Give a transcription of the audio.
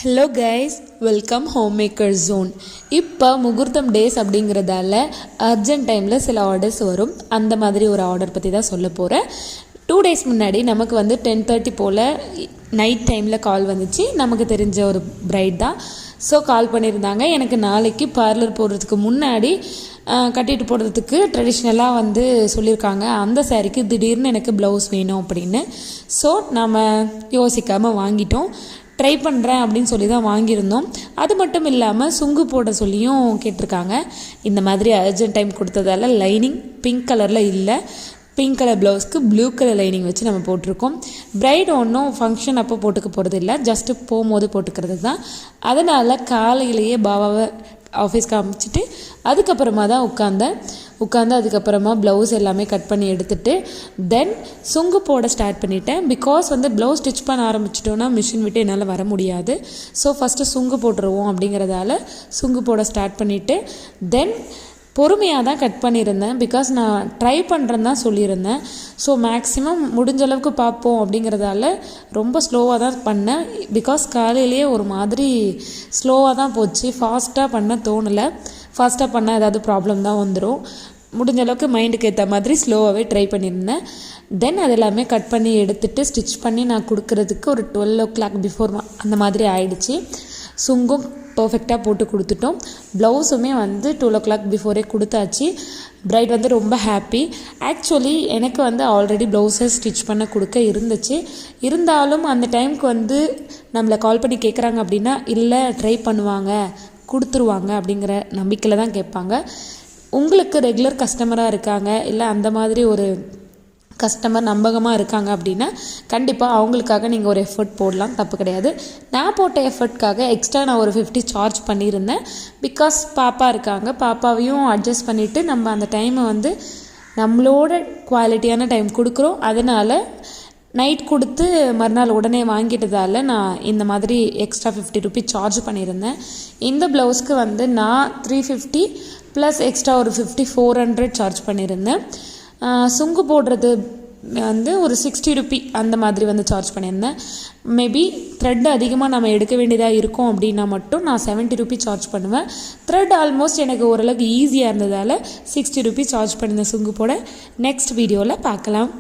Hello guys, welcome home maker zone. இப்போ முகூர்த்தம் days அப்படிங்கிறதால அர்ஜென்ட் டைமில் சில ஆர்டர்ஸ் வரும். அந்த மாதிரி ஒரு ஆர்டர் பற்றி தான் சொல்ல போகிறேன். 2 days முன்னாடி நமக்கு 10:30 போல் நைட் டைமில் கால் வந்துச்சு. நமக்கு தெரிஞ்ச ஒரு பிரைட் தான். ஸோ கால் பண்ணியிருந்தாங்க. எனக்கு நாளைக்கு பார்லர் போடுறதுக்கு முன்னாடி கட்டிட்டு போடுறதுக்கு ட்ரெடிஷ்னலாக சொல்லியிருக்காங்க. அந்த சாரீக்கு திடீர்னு எனக்கு ப்ளவுஸ் வேணும் அப்படின்னு. ஸோ நம்ம யோசிக்காமல் வாங்கிட்டோம். ட்ரை பண்ணுறேன் அப்படின்னு சொல்லி தான் வாங்கியிருந்தோம். அது மட்டும் இல்லாமல் சுங்கு போட சொல்லியும் கேட்டிருக்காங்க. இந்த மாதிரி அர்ஜென்ட் டைம் கொடுத்ததால லைனிங் பிங்க் கலரில் இல்லை, பிங்க் கலர் ப்ளவுஸ்க்கு ப்ளூ கலர் லைனிங் வச்சு நம்ம போட்டிருக்கோம். பிரைட் ஒன்றும் ஃபங்க்ஷன் அப்போ போட்டுக்க போகிறது இல்லை, ஜஸ்ட்டு போகும்போது போட்டுக்கிறது தான். அதனால் காலையிலேயே பாபாவை ஆஃபீஸ்க்கு அனுப்பிச்சிட்டு அதுக்கப்புறமா தான் உட்காந்து அதுக்கப்புறமா ப்ளவுஸ் எல்லாமே கட் பண்ணி எடுத்துகிட்டு தென் சுங்கு போட ஸ்டார்ட் பண்ணிட்டேன். பிகாஸ் ப்ளவுஸ் ஸ்டிச் பண்ண ஆரம்பிச்சிட்டோன்னா மிஷின் விட்டு என்னால் வர முடியாது. ஸோ ஃபஸ்ட்டு சுங்கு போட்டுருவோம் அப்படிங்கிறதால சுங்கு போட ஸ்டார்ட் பண்ணிவிட்டு தென் பொறுமையாக தான் கட் பண்ணியிருந்தேன். பிகாஸ் நான் ட்ரை பண்ணுறேன்னு தான் சொல்லியிருந்தேன். ஸோ மேக்ஸிமம் முடிஞ்ச அளவுக்கு பார்ப்போம் அப்படிங்கிறதால ரொம்ப ஸ்லோவாக தான் பண்ணேன். பிகாஸ் காலையிலேயே ஒரு மாதிரி ஸ்லோவாக தான் போச்சு. ஃபாஸ்ட்டாக பண்ண தோணலை. ஃபாஸ்ட்டாக பண்ணால் ஏதாவது ப்ராப்ளம் தான் வந்துடும். முடிஞ்ச அளவுக்கு மைண்டுக்கு ஏற்ற மாதிரி ஸ்லோவாகவே ட்ரை பண்ணியிருந்தேன். தென் அது எல்லாமே கட் பண்ணி எடுத்துகிட்டு ஸ்டிச் பண்ணி நான் கொடுக்குறதுக்கு ஒரு 12 o'clock பிஃபோர் அந்த மாதிரி ஆயிடுச்சு. சுங்கும் பர்ஃபெக்டாக போட்டு கொடுத்துட்டோம். ப்ளவுஸுமே 12 o'clock பிஃபோரே கொடுத்தாச்சு. பிரைட் ரொம்ப ஹாப்பி. ஆக்சுவலி எனக்கு ஆல்ரெடி ப்ளவுஸை ஸ்டிச் பண்ண கொடுக்க இருந்துச்சு. இருந்தாலும் அந்த டைமுக்கு நம்மளை கால் பண்ணி கேட்குறாங்க அப்படின்னா இல்லை ட்ரை பண்ணுவாங்க, கொடுத்துருவாங்க அப்படிங்கிற நம்பிக்கையில் தான் கேட்பாங்க. உங்களுக்கு ரெகுலர் கஸ்டமராக இருக்காங்க, இல்லை அந்த மாதிரி ஒரு கஸ்டமர் நம்பகமாக இருக்காங்க அப்படின்னா கண்டிப்பாக அவங்களுக்காக நீங்கள் ஒரு எஃபர்ட் போடலாம், தப்பு கிடையாது. நான் போட்ட எஃபர்ட்காக எக்ஸ்ட்ரா நான் ஒரு 50 சார்ஜ் பண்ணியிருந்தேன். பிகாஸ் பாப்பா இருக்காங்க, பாப்பாவையும் அட்ஜஸ்ட் பண்ணிவிட்டு நம்ம அந்த டைமை நம்மளோட குவாலிட்டியான டைம் கொடுக்குறோம். அதனால் நைட் கொடுத்து மறுநாள் உடனே வாங்கிட்டதால் நான் இந்த மாதிரி எக்ஸ்ட்ரா 50 rupees சார்ஜ் பண்ணியிருந்தேன். இந்த ப்ளவுஸ்க்கு நான் 350 ப்ளஸ் எக்ஸ்ட்ரா ஒரு 50 400 சார்ஜ் பண்ணியிருந்தேன். சுங்கு போடுறது ஒரு 60 rupees அந்த மாதிரி சார்ஜ் பண்ணியிருந்தேன். மேபி த்ரெட் அதிகமாக நம்ம எடுக்க வேண்டியதாக இருக்கும் அப்படின்னா மட்டும் நான் 70 rupees சார்ஜ் பண்ணுவேன். த்ரெட் ஆல்மோஸ்ட் எனக்கு ஓரளவுக்கு ஈஸியாக இருந்ததால் 60 rupees சார்ஜ் பண்ணியிருந்தேன் சுங்கு போட. நெக்ஸ்ட் வீடியோவில் பார்க்கலாம்.